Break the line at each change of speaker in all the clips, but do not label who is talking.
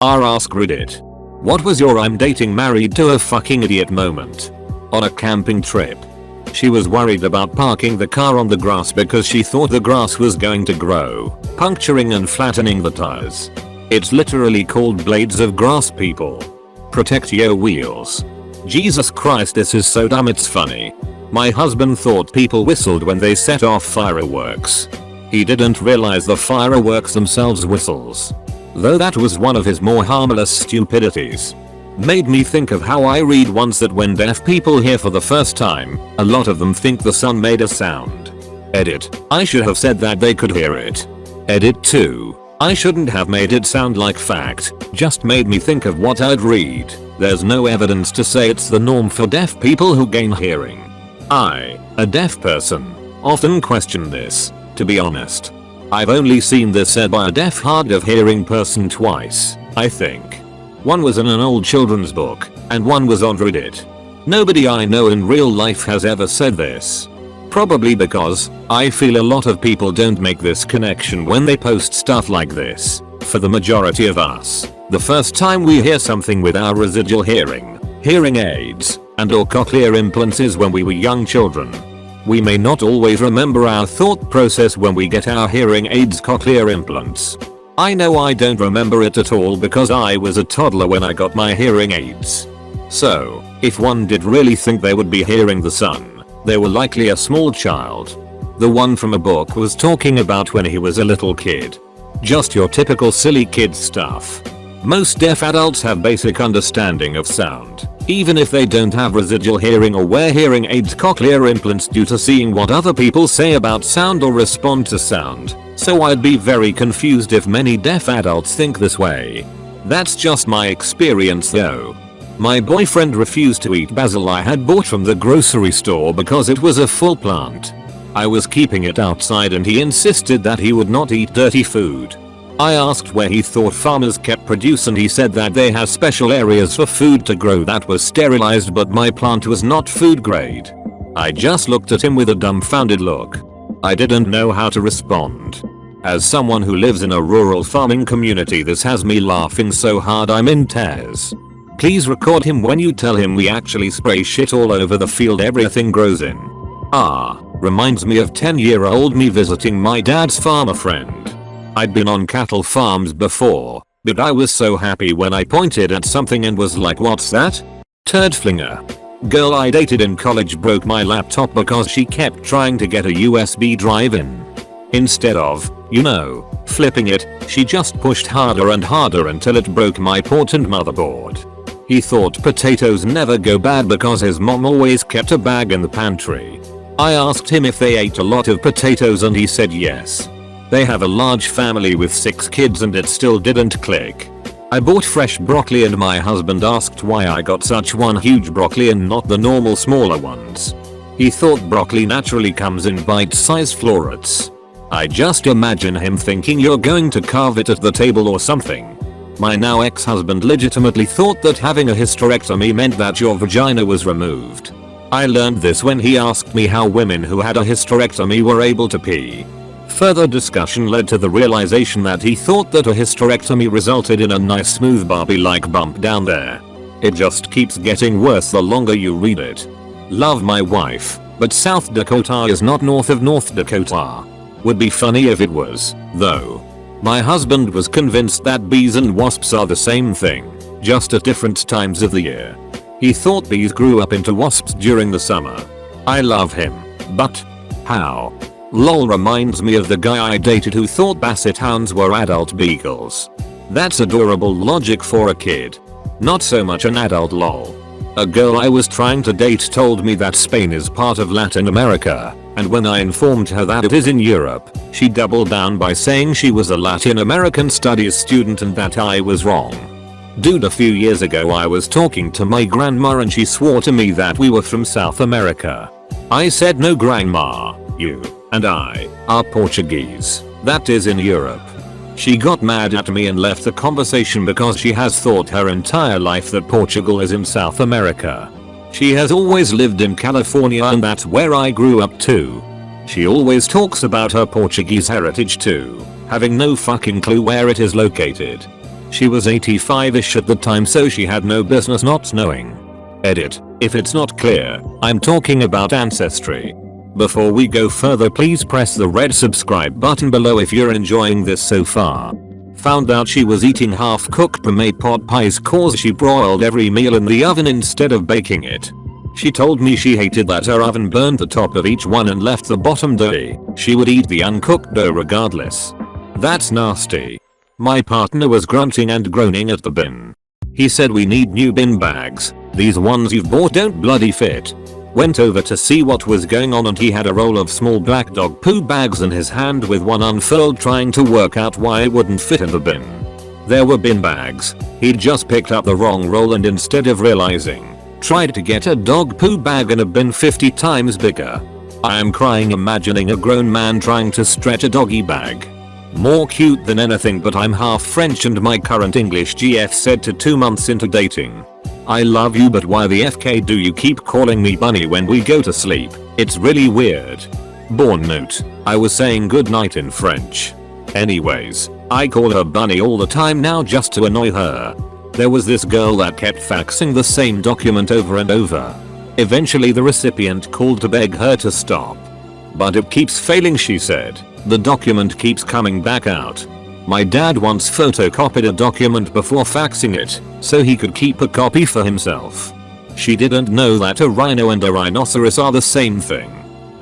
AskReddit. What was your I'm dating married to a fucking idiot moment? On a camping trip. She was worried about parking the car on the grass because she thought the grass was going to grow, puncturing and flattening the tires. It's literally called blades of grass, people. Protect your wheels. Jesus Christ, this is so dumb it's funny. My husband thought people whistled when they set off fireworks. He didn't realize the fireworks themselves whistles. Though that was one of his more harmless stupidities. Made me think of how I read once that when deaf people hear for the first time, a lot of them think the sun made a sound. Edit. I should have said that they could hear it. Edit 2. I shouldn't have made it sound like fact, just made me think of what I'd read. There's no evidence to say it's the norm for deaf people who gain hearing. I, a deaf person, often question this, to be honest. I've only seen this said by a deaf hard of hearing person twice, I think. One was in an old children's book, and one was on Reddit. Nobody I know in real life has ever said this. Probably because, I feel a lot of people don't make this connection when they post stuff like this. For the majority of us, the first time we hear something with our residual hearing aids, and or cochlear implants is when we were young children. We may not always remember our thought process when we get our hearing aids cochlear implants. I know I don't remember it at all because I was a toddler when I got my hearing aids. So, if one did really think they would be hearing the sun, they were likely a small child. The one from a book was talking about when he was a little kid. Just your typical silly kid stuff. Most deaf adults have basic understanding of sound, even if they don't have residual hearing or wear hearing aids cochlear implants due to seeing what other people say about sound or respond to sound. So I'd be very confused if many deaf adults think this way. That's just my experience though. My boyfriend refused to eat basil I had bought from the grocery store because it was a full plant. I was keeping it outside and he insisted that he would not eat dirty food. I asked where he thought farmers kept produce and he said that they have special areas for food to grow that was sterilized, but my plant was not food grade. I just looked at him with a dumbfounded look. I didn't know how to respond. As someone who lives in a rural farming community, this has me laughing so hard I'm in tears. Please record him when you tell him we actually spray shit all over the field everything grows in. Reminds me of 10-year-old me visiting my dad's farmer friend. I'd been on cattle farms before, but I was so happy when I pointed at something and was like, what's that? Turd flinger. Girl I dated in college broke my laptop because she kept trying to get a USB drive in. Instead of, flipping it, she just pushed harder and harder until it broke my port and motherboard. He thought potatoes never go bad because his mom always kept a bag in the pantry. I asked him if they ate a lot of potatoes and he said yes. They have a large family with 6 kids and it still didn't click. I bought fresh broccoli and my husband asked why I got such one huge broccoli and not the normal smaller ones. He thought broccoli naturally comes in bite-sized florets. I just imagine him thinking you're going to carve it at the table or something. My now ex-husband legitimately thought that having a hysterectomy meant that your vagina was removed. I learned this when he asked me how women who had a hysterectomy were able to pee. Further discussion led to the realization that he thought that a hysterectomy resulted in a nice smooth Barbie-like bump down there. It just keeps getting worse the longer you read it. Love my wife, but South Dakota is not north of North Dakota. Would be funny if it was, though. My husband was convinced that bees and wasps are the same thing, just at different times of the year. He thought bees grew up into wasps during the summer. I love him, but how? Lol reminds me of the guy I dated who thought basset hounds were adult beagles. That's adorable logic for a kid. Not so much an adult lol. A girl I was trying to date told me that Spain is part of Latin America, and when I informed her that it is in Europe, she doubled down by saying she was a Latin American studies student and that I was wrong. Dude, a few years ago I was talking to my grandma and she swore to me that we were from South America. I said no grandma, you and I are Portuguese. That is in Europe. She got mad at me and left the conversation because she has thought her entire life that Portugal is in South America. She has always lived in California and that's where I grew up too. She always talks about her Portuguese heritage too, having no fucking clue where it is located. She was 85ish at the time, so she had no business not knowing. Edit. If it's not clear, I'm talking about ancestry. Before we go further, please press the red subscribe button below if you're enjoying this so far. Found out she was eating half-cooked pommes pot pies cause she broiled every meal in the oven instead of baking it. She told me she hated that her oven burned the top of each one and left the bottom dirty. She would eat the uncooked dough regardless. That's nasty. My partner was grunting and groaning at the bin. He said we need new bin bags. These ones you've bought don't bloody fit. Went over to see what was going on and he had a roll of small black dog poo bags in his hand with one unfurled, trying to work out why it wouldn't fit in the bin. There were bin bags. He'd just picked up the wrong roll and instead of realizing, tried to get a dog poo bag in a bin 50 times bigger. I am crying imagining a grown man trying to stretch a doggy bag. More cute than anything, but I'm half French and my current English GF said to 2 months into dating. I love you, but why the FK do you keep calling me bunny when we go to sleep? It's really weird. Born note. I was saying good night in French. Anyways, I call her bunny all the time now just to annoy her. There was this girl that kept faxing the same document over and over. Eventually the recipient called to beg her to stop. But it keeps failing, she said. The document keeps coming back out. My dad once photocopied a document before faxing it, so he could keep a copy for himself. She didn't know that a rhino and a rhinoceros are the same thing.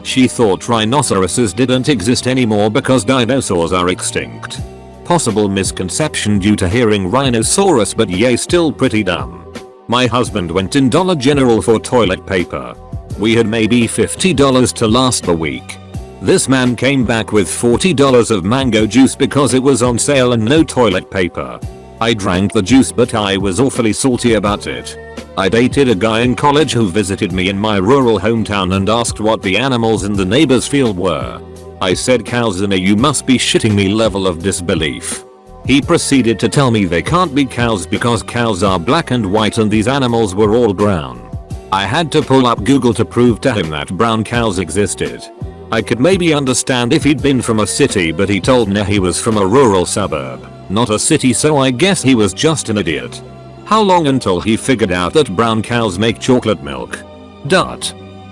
She thought rhinoceroses didn't exist anymore because dinosaurs are extinct. Possible misconception due to hearing rhinoceros, but yay, still pretty dumb. My husband went in Dollar General for toilet paper. We had maybe $50 to last the week. This man came back with $40 of mango juice because it was on sale and no toilet paper. I drank the juice, but I was awfully salty about it. I dated a guy in college who visited me in my rural hometown and asked what the animals in the neighbor's field were. I said cows in a "you must be shitting me" level of disbelief. He proceeded to tell me they can't be cows because cows are black and white and these animals were all brown. I had to pull up Google to prove to him that brown cows existed. I could maybe understand if he'd been from a city, but he told me he was from a rural suburb, not a city, so I guess he was just an idiot. How long until he figured out that brown cows make chocolate milk?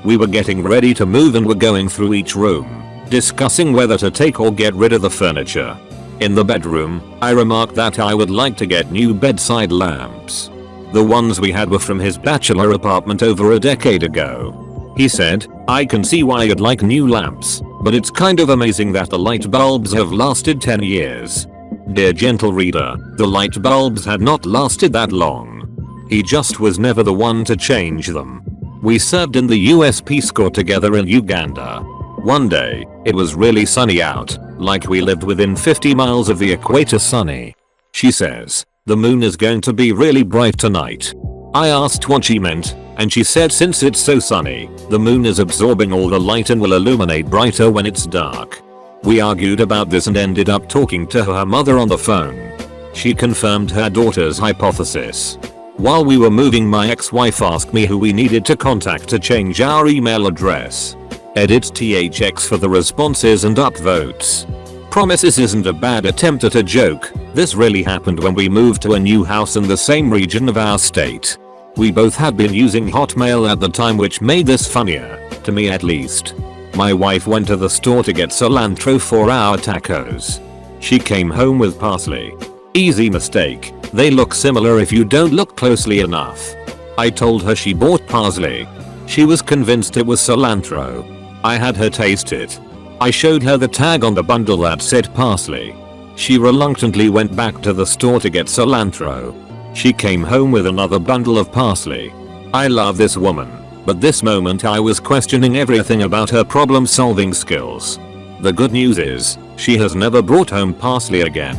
We were getting ready to move and were going through each room, discussing whether to take or get rid of the furniture. In the bedroom, I remarked that I would like to get new bedside lamps. The ones we had were from his bachelor apartment over a decade ago. He said, I can see why you'd like new lamps, but it's kind of amazing that the light bulbs have lasted 10 years. Dear gentle reader, the light bulbs had not lasted that long. He just was never the one to change them. We served in the US Peace Corps together in Uganda. One day, it was really sunny out, like we lived within 50 miles of the equator. Sunny. She says, the moon is going to be really bright tonight. I asked what she meant, and she said since it's so sunny, the moon is absorbing all the light and will illuminate brighter when it's dark. We argued about this and ended up talking to her mother on the phone. She confirmed her daughter's hypothesis. While we were moving, my ex-wife asked me who we needed to contact to change our email address. Edit THX for the responses and upvotes. Promise this isn't a bad attempt at a joke. This really happened when we moved to a new house in the same region of our state. We both had been using Hotmail at the time, which made this funnier, to me at least. My wife went to the store to get cilantro for our tacos. She came home with parsley. Easy mistake, they look similar if you don't look closely enough. I told her she bought parsley. She was convinced it was cilantro. I had her taste it. I showed her the tag on the bundle that said parsley. She reluctantly went back to the store to get cilantro. She came home with another bundle of parsley. I love this woman, but this moment I was questioning everything about her problem-solving skills. The good news is, she has never brought home parsley again.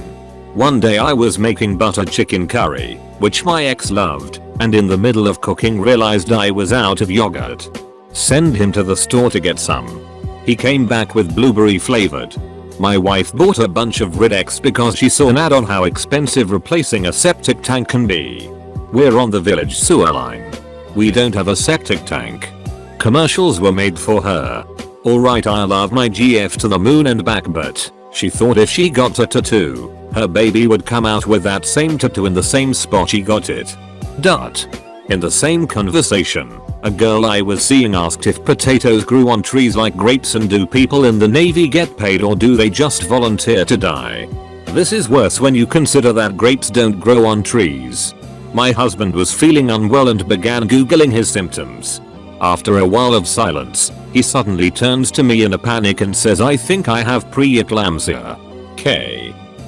One day I was making butter chicken curry, which my ex loved, and in the middle of cooking realized I was out of yogurt. Send him to the store to get some. He came back with blueberry flavored. My wife bought a bunch of Riddex because she saw an ad on how expensive replacing a septic tank can be. We're on the village sewer line. We don't have a septic tank. Commercials were made for her. Alright, I love my GF to the moon and back, but she thought if she got a tattoo, Her baby would come out with that same tattoo in the same spot she got it. In the same conversation, a girl I was seeing asked if potatoes grew on trees like grapes and do people in the Navy get paid or do they just volunteer to die. This is worse when you consider that grapes don't grow on trees. My husband was feeling unwell and began googling his symptoms. After a while of silence, he suddenly turns to me in a panic and says, I think I have preeclampsia.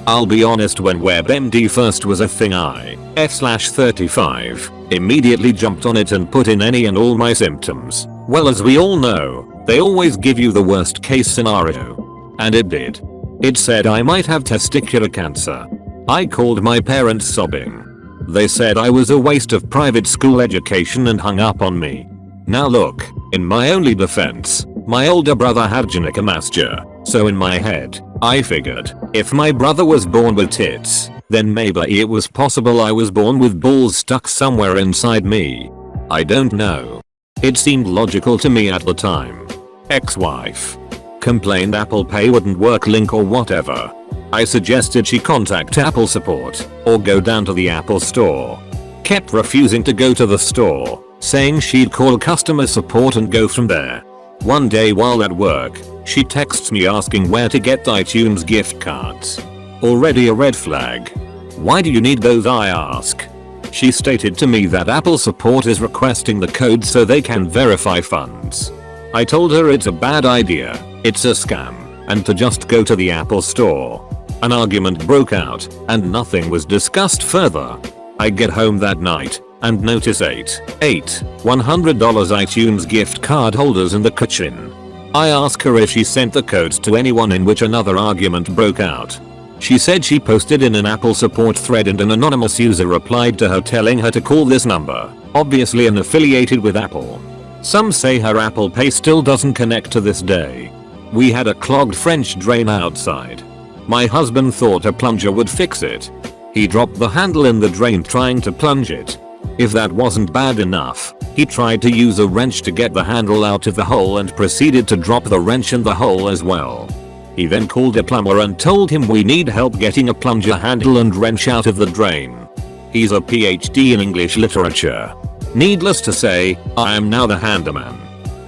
I'll be honest, when WebMD first was a thing I, F/35, immediately jumped on it and put in any and all my symptoms. Well, as we all know, they always give you the worst case scenario. And it did. It said I might have testicular cancer. I called my parents sobbing. They said I was a waste of private school education and hung up on me. Now look, in my only defense, my older brother had gynecomastia, so in my head, I figured, if my brother was born with tits, then maybe it was possible I was born with balls stuck somewhere inside me. I don't know. It seemed logical to me at the time. Ex-wife complained Apple Pay wouldn't work, link or whatever. I suggested she contact Apple support or go down to the Apple store. Kept refusing to go to the store, saying she'd call customer support and go from there. One day while at work, she texts me asking where to get iTunes gift cards. Already a red flag. Why do you need those, I ask. She stated to me that Apple support is requesting the code so they can verify funds. I told her it's a bad idea, it's a scam, and to just go to the Apple store. An argument broke out, and nothing was discussed further. I get home that night, and notice eight $100 iTunes gift card holders in the kitchen. I ask her if she sent the codes to anyone, in which another argument broke out. She said she posted in an Apple support thread and an anonymous user replied to her telling her to call this number, obviously unaffiliated with Apple. Some say her Apple Pay still doesn't connect to this day. We had a clogged French drain outside. My husband thought a plunger would fix it. He dropped the handle in the drain trying to plunge it. If that wasn't bad enough, he tried to use a wrench to get the handle out of the hole and proceeded to drop the wrench in the hole as well. He then called a plumber and told him we need help getting a plunger handle and wrench out of the drain. He's a PhD in English literature. Needless to say, I am now the handyman.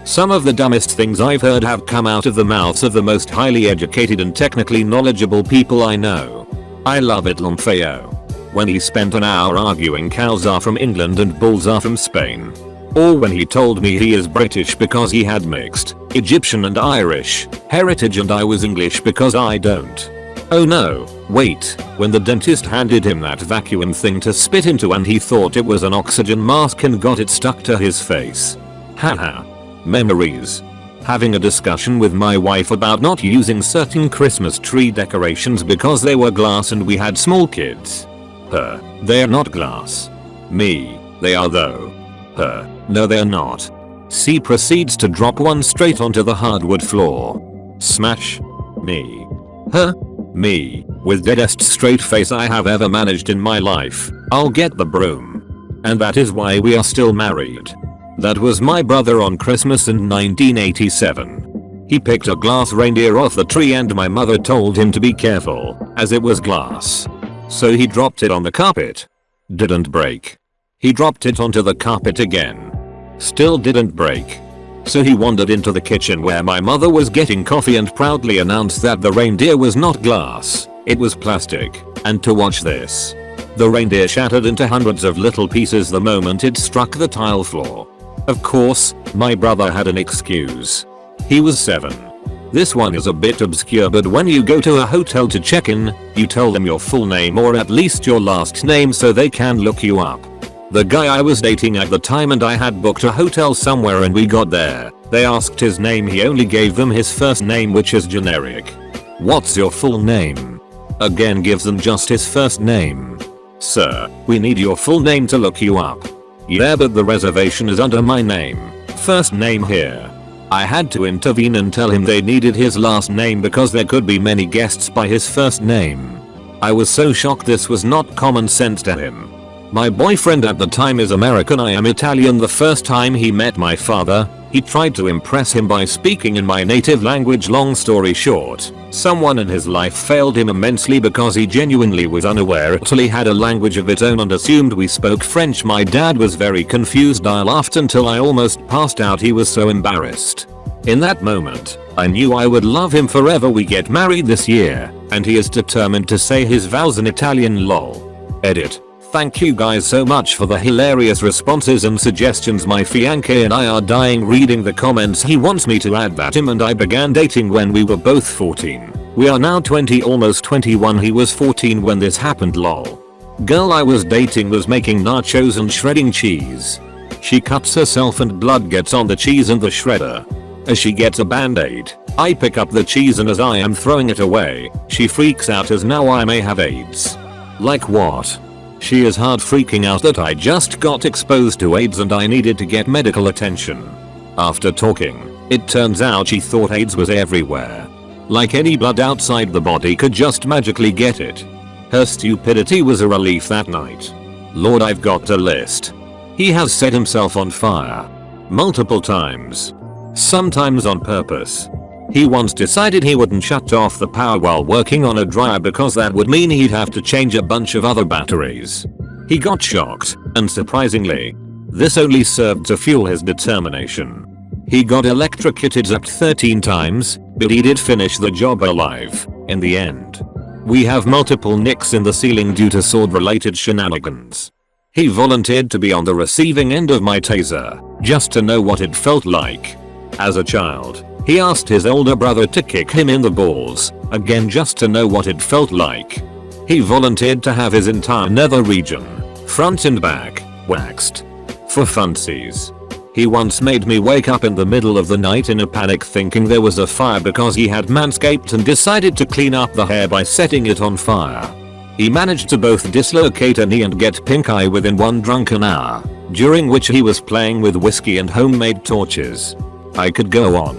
Some of the dumbest things I've heard have come out of the mouths of the most highly educated and technically knowledgeable people I know. I love it, Lomfeo. When he spent an hour arguing cows are from England and bulls are from Spain. Or when he told me he is British because he had mixed Egyptian and Irish heritage and I was English because I don't. Oh no, wait, when the dentist handed him that vacuum thing to spit into and he thought it was an oxygen mask and got it stuck to his face. Haha. Memories. Having a discussion with my wife about not using certain Christmas tree decorations because they were glass and we had small kids. Her, they're not glass. Me, they are though. Her, no they're not. C proceeds to drop one straight onto the hardwood floor. Smash. Me. Her. Me, with deadest straight face I have ever managed in my life. I'll get the broom. And that is why we are still married. That was my brother on Christmas in 1987. He picked a glass reindeer off the tree and my mother told him to be careful, as it was glass. So he dropped it on the carpet. Didn't break. He dropped it onto the carpet again. Still didn't break. So he wandered into the kitchen where my mother was getting coffee and proudly announced that the reindeer was not glass, it was plastic, and to watch this. The reindeer shattered into hundreds of little pieces the moment it struck the tile floor. Of course, my brother had an excuse. He was 7. This one is a bit obscure, but when you go to a hotel to check in, you tell them your full name or at least your last name so they can look you up. The guy I was dating at the time and I had booked a hotel somewhere and we got there. They asked his name, he only gave them his first name, which is generic. What's your full name? Again gives them just his first name. Sir, we need your full name to look you up. Yeah, but the reservation is under my name. First name here. I had to intervene and tell him they needed his last name because there could be many guests by his first name. I was so shocked this was not common sense to him. My boyfriend at the time is American, I am Italian. The first time he met my father, He tried to impress him by speaking in my native language. Long story short, someone in his life failed him immensely because he genuinely was unaware Italy had a language of its own and assumed we spoke French. My dad was very confused. I laughed until I almost passed out. He was so embarrassed. In that moment, I knew I would love him forever. We get married this year, and he is determined to say his vows in Italian. Lol. Edit. Thank you guys so much for the hilarious responses and suggestions. My fiancé and I are dying reading the comments. He wants me to add that him and I began dating when we were both 14. We are now 20, almost 21. He was 14 when this happened. Lol. Girl I was dating was making nachos and shredding cheese. She cuts herself and blood gets on the cheese and the shredder. As she gets a band-aid, I pick up the cheese and as I am throwing it away, she freaks out as now I may have AIDS. Like what? She is hard freaking out that I just got exposed to AIDS and I needed to get medical attention. After talking, it turns out she thought AIDS was everywhere. Like any blood outside the body could just magically get it. Her stupidity was a relief that night. Lord, I've got a list. He has set himself on fire. Multiple times. Sometimes on purpose. He once decided he wouldn't shut off the power while working on a dryer because that would mean he'd have to change a bunch of other batteries. He got shocked, and surprisingly, this only served to fuel his determination. He got electrocuted zapped 13 times, but he did finish the job alive, in the end. We have multiple nicks in the ceiling due to sword-related shenanigans. He volunteered to be on the receiving end of my taser, just to know what it felt like. As a child, he asked his older brother to kick him in the balls, again just to know what it felt like. He volunteered to have his entire nether region, front and back, waxed. For funsies. He once made me wake up in the middle of the night in a panic thinking there was a fire because he had manscaped and decided to clean up the hair by setting it on fire. He managed to both dislocate a knee and get pink eye within one drunken hour, during which he was playing with whiskey and homemade torches. I could go on.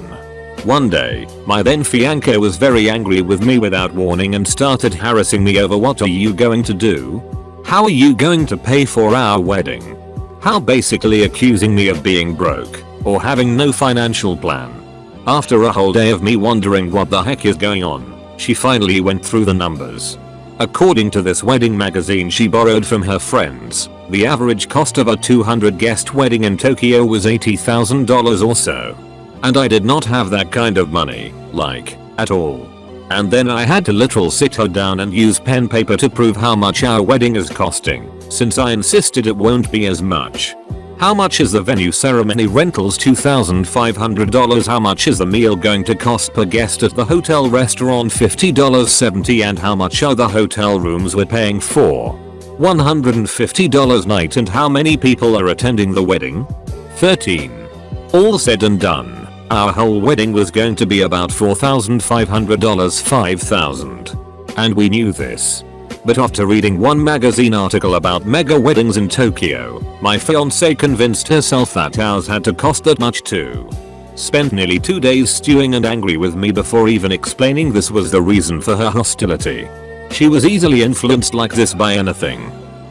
One day, my then fiancé was very angry with me without warning and started harassing me over what are you going to do? How are you going to pay for our wedding? How basically accusing me of being broke or having no financial plan. After a whole day of me wondering what the heck is going on, she finally went through the numbers. According to this wedding magazine she borrowed from her friends, the average cost of a 200 guest wedding in Tokyo was $80,000 or so. And I did not have that kind of money, like, at all. And then I had to literally sit her down and use pen paper to prove how much our wedding is costing, since I insisted it won't be as much. How much is the venue ceremony rentals? $2,500. How much is the meal going to cost per guest at the hotel restaurant? $50.70. And how much are the hotel rooms we're paying for? $150 night. And how many people are attending the wedding? 13. All said and done, our whole wedding was going to be about $4,500. $5,000. And we knew this. But after reading one magazine article about mega weddings in Tokyo, my fiancée convinced herself that ours had to cost that much too. Spent nearly 2 days stewing and angry with me before even explaining this was the reason for her hostility. She was easily influenced like this by anything.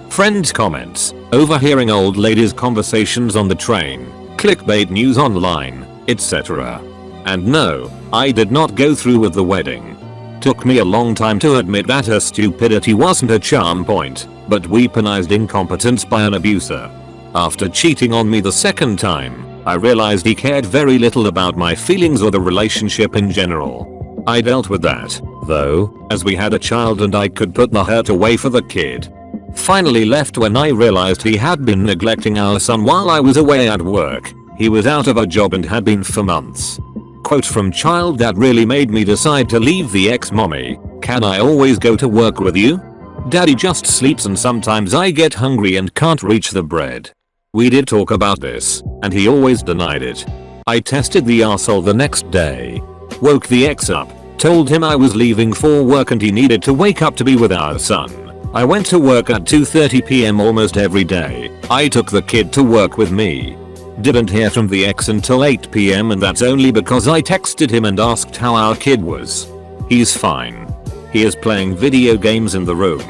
Friends' comments, overhearing old ladies' conversations on the train, clickbait news online, etc. And no, I did not go through with the wedding. Took me a long time to admit that her stupidity wasn't a charm point, but weaponized incompetence by an abuser. After cheating on me the second time, I realized he cared very little about my feelings or the relationship in general. I dealt with that, though, as we had a child and I could put the hurt away for the kid. Finally left when I realized he had been neglecting our son while I was away at work. He was out of a job and had been for months. Quote from child that really made me decide to leave the ex-mommy, "Can I always go to work with you? Daddy just sleeps and sometimes I get hungry and can't reach the bread." We did talk about this, and he always denied it. I tested the arsehole the next day. Woke the ex up, told him I was leaving for work and he needed to wake up to be with our son. I went to work at 2:30 PM almost every day. I took the kid to work with me. Didn't hear from the ex until 8 PM and that's only because I texted him and asked how our kid was. He's fine. He is playing video games in the room.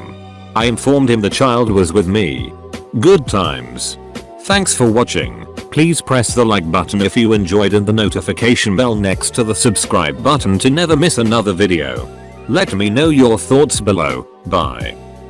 I informed him the child was with me. Good times. Thanks for watching. Please press the like button if you enjoyed and the notification bell next to the subscribe button to never miss another video. Let me know your thoughts below. Bye.